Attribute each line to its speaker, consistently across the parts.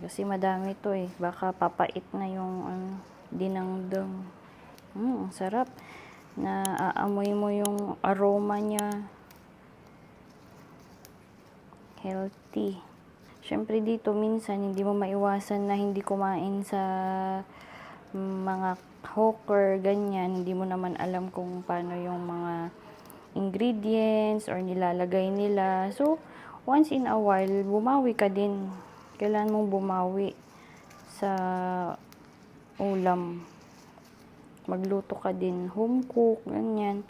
Speaker 1: Kasi madami to eh. Baka papait na yung dinangdang. Ang sarap. Naaamoy mo yung aroma niya. Healthy. Siyempre dito minsan hindi mo maiwasan na hindi kumain sa mga hawker, ganyan. Hindi mo naman alam kung paano yung mga ingredients or nilalagay nila. So, once in a while, bumawi ka din. Kailangan mong bumawi sa ulam. Magluto ka din, home cook, ganyan.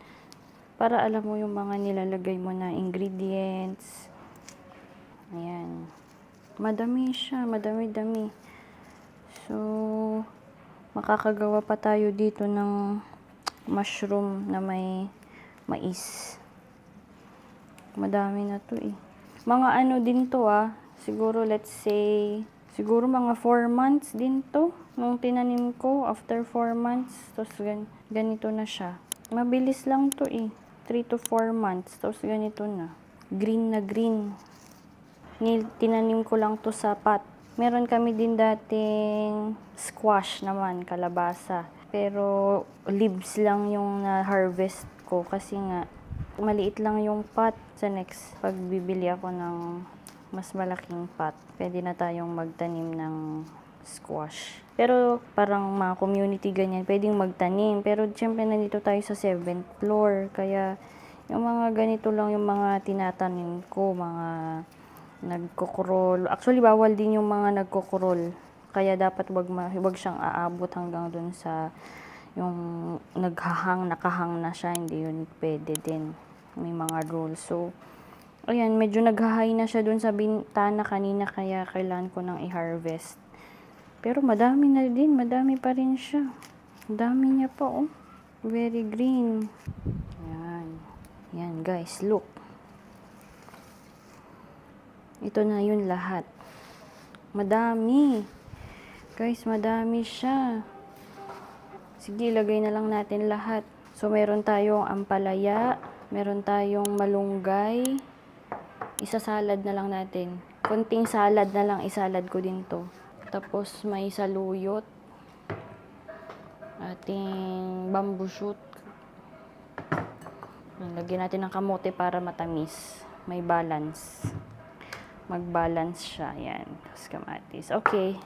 Speaker 1: Para alam mo yung mga nilalagay mo na ingredients. Ayan. Madami siya, madami-dami. So, makakagawa pa tayo dito ng mushroom na may mais. Madami na to eh. Mga ano din to siguro let's say, siguro mga 4 months din to. Nung tinanim ko, after 4 months, tapos ganito na siya. Mabilis lang to eh. 3 to 4 months, tapos ganito na. Green na green. Tinanim ko lang to sa pot. Meron kami din dating squash naman, kalabasa. Pero leaves lang yung na-harvest ko kasi nga maliit lang yung pot. Sa next, pag bibili ako ng mas malaking pot, pwede na tayong magtanim ng squash. Pero parang mga community ganyan, pwedeng magtanim. Pero syempre nandito tayo sa 7th floor. Kaya yung mga ganito lang yung mga tinatanim ko, mga nagkukurol. Actually, bawal din yung mga nagkukurol. Kaya dapat wag siyang aabot hanggang dun sa yung nakahang na siya. Hindi yun pwede din. May mga rules. So, ayan, medyo naghahay na siya dun sa bintana kanina. Kaya kailangan ko nang i-harvest. Pero madami na din. Madami pa rin siya. Dami niya pa, oh. Very green. Ayan. Ayan, guys. Look. Ito na yun lahat. Madami. Guys, madami siya. Sige, ilagay na lang natin lahat. So, meron tayong ampalaya. Meron tayong malunggay. Isasalad na lang natin. Konting salad na lang, isalad ko din to. Tapos, may saluyot. Ating bamboo shoot. Lagyan natin ng kamote para matamis. May balance. Mag-balance siya. Yan. Tapos kamatis. Okay.